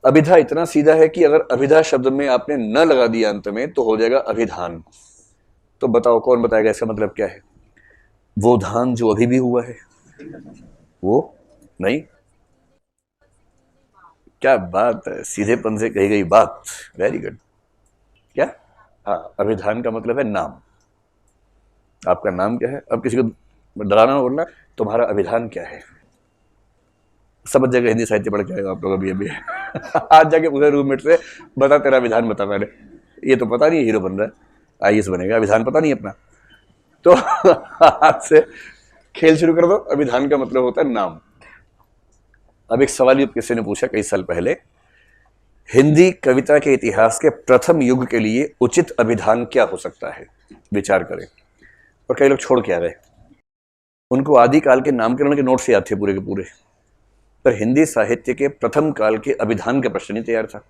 अभिधा इतना सीधा है कि अगर अभिधा शब्द में आपने न लगा दिया अंत में तो हो जाएगा अभिधान। तो बताओ कौन बताएगा इसका मतलब क्या है? वो धान जो अभी भी हुआ है, वो नहीं। क्या बात है, सीधेपन से कही गई बात, वेरी गुड। क्या? हाँ, अभिधान का मतलब है नाम। आपका नाम क्या है? अब किसी को डराना बोलना, तुम्हारा अभिधान क्या है? समझ जगह हिंदी साहित्य पढ़ के आए हो आप लोग अभी आज जाके पूछे रूममेट से, बता तेरा विधान बता। मैंने ये तो पता नहीं है, हीरो बन रहा है, आईएएस बनेगा, विधान पता नहीं अपना। तो आज से खेल शुरू कर दो। अभिधान का मतलब होता है नाम। अब एक सवाल ये किसी ने पूछा कई साल पहले, हिंदी कविता के इतिहास के प्रथम युग के लिए उचित अभिधान क्या हो सकता है? विचार करें। और कई लोग छोड़ के आ गए, उनको आदिकाल के नामकरण के नोट्स याद थे पूरे के पूरे, पर हिंदी साहित्य के प्रथम काल के अभिधान का प्रश्न नहीं तैयार था।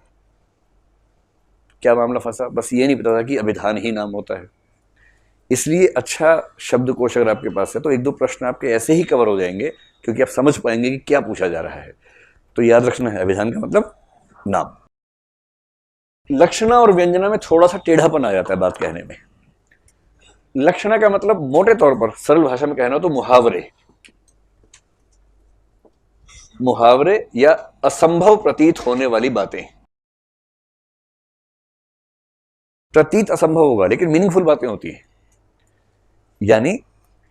क्या मामला फंसा? बस ये नहीं पता था कि अभिधान ही नाम होता है। इसलिए अच्छा शब्दकोश अगर आपके पास है तो एक दो प्रश्न आपके ऐसे ही कवर हो जाएंगे, क्योंकि आप समझ पाएंगे कि क्या पूछा जा रहा है। तो याद रखना है, अभिधान का मतलब नाम। लक्षणा और व्यंजना में थोड़ा सा टेढ़ापन आ जाता है बात कहने में। लक्षणा का मतलब मोटे तौर पर सरल भाषा में कहना हो तो मुहावरे, मुहावरे या असंभव प्रतीत होने वाली बातें। प्रतीत असंभव होगा लेकिन मीनिंगफुल बातें होती हैं, यानी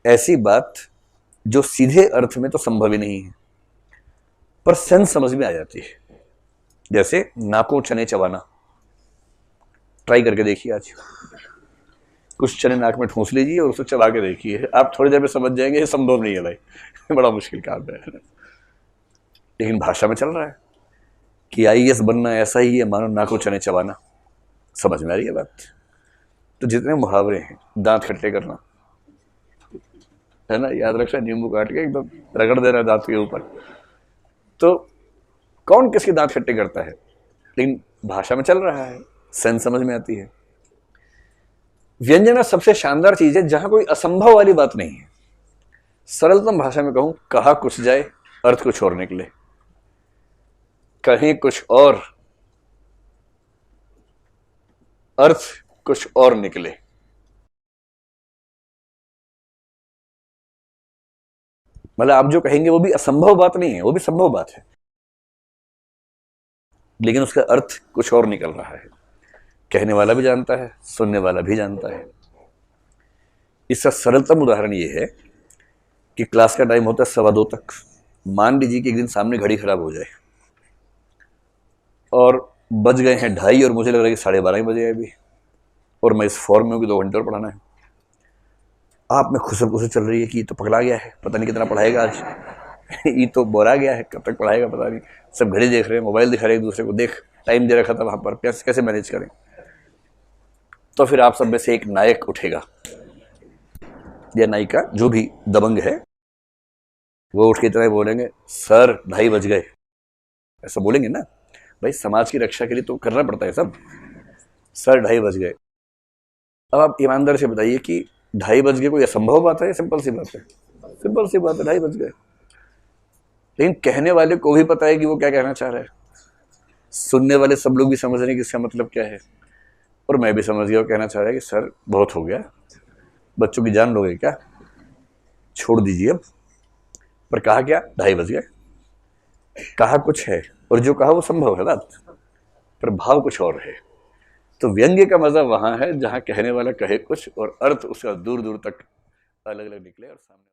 ऐसी बात जो सीधे अर्थ में तो संभव ही नहीं है पर सेंस समझ में आ जाती है। जैसे नाकों चने चबाना, ट्राई करके देखिए। आज कुछ चने नाक में ठूंस लीजिए और उसे चबा के देखिए, आप थोड़ी देर में समझ जाएंगे ये संभव नहीं है भाई बड़ा मुश्किल काम है। लेकिन भाषा में चल रहा है कि आईएएस बनना ऐसा ही है मानो नाकों चने चबाना। समझ में आ रही है बात? तो जितने मुहावरे हैं, दांत खट्टे करना है ना, याद रखना, नींबू काट के एकदम रगड़ देना दांत के ऊपर। तो कौन किसके दांत खट्टे करता है, लेकिन भाषा में चल रहा है, सेंस समझ में आती है। व्यंजना सबसे शानदार चीज है जहां कोई असंभव वाली बात नहीं है। सरलतम भाषा में कहूं, कहा कुछ जाए अर्थ कुछ और निकले, कहीं कुछ और अर्थ कुछ और निकले। मतलब आप जो कहेंगे वो भी असंभव बात नहीं है, वो भी संभव बात है, लेकिन उसका अर्थ कुछ और निकल रहा है। कहने वाला भी जानता है, सुनने वाला भी जानता है। इसका सरलतम उदाहरण ये है कि क्लास का टाइम होता है 2:15 तक। मान लीजिए कि एक दिन सामने घड़ी खराब हो जाए और बज गए हैं 2:30 और मुझे लग रहा है कि 12:30 बजे अभी, और मैं इस फॉर्म में हूँ कि 2 घंटे और पढ़ाना है। आप में खुसर खुसर चल रही है कि ये तो पगला गया है, पता नहीं कितना पढ़ाएगा आज ये तो बोरा गया है, कब तक पढ़ाएगा पता नहीं। सब घड़ी देख रहे हैं, मोबाइल दिखा रहे हैं एक दूसरे को, देख टाइम दे रखा था वहां पर, कैसे कैसे मैनेज करें। तो फिर आप सब में से एक नायक उठेगा या नायिका, जो भी दबंग है, वो उठ के इतना बोलेंगे, सर 2:30 बज गए। ऐसा बोलेंगे ना भाई, समाज की रक्षा के लिए तो करना पड़ता है सब। सर 2:30 बज गए। अब आप ईमानदार से बताइए कि 2:30 बज गए कोई असंभव बात है? सिंपल सी बात है, सिंपल सी बात है, 2:30 बज गए। लेकिन कहने वाले को भी पता है कि वो क्या कहना चाह रहा है, सुनने वाले सब लोग भी समझ रहे हैं कि इसका मतलब क्या है, और मैं भी समझ गया वो कहना चाह रहा है कि सर बहुत हो गया, बच्चों की जान लोगे क्या, छोड़ दीजिए अब। पर कहा क्या? 2:30 बज गए। कहा कुछ है और जो कहा वो संभव है बात, पर भाव कुछ और है। तो व्यंग्य का मजा वहां है जहां कहने वाला कहे कुछ और अर्थ उसका दूर दूर तक अलग अलग निकले और सामने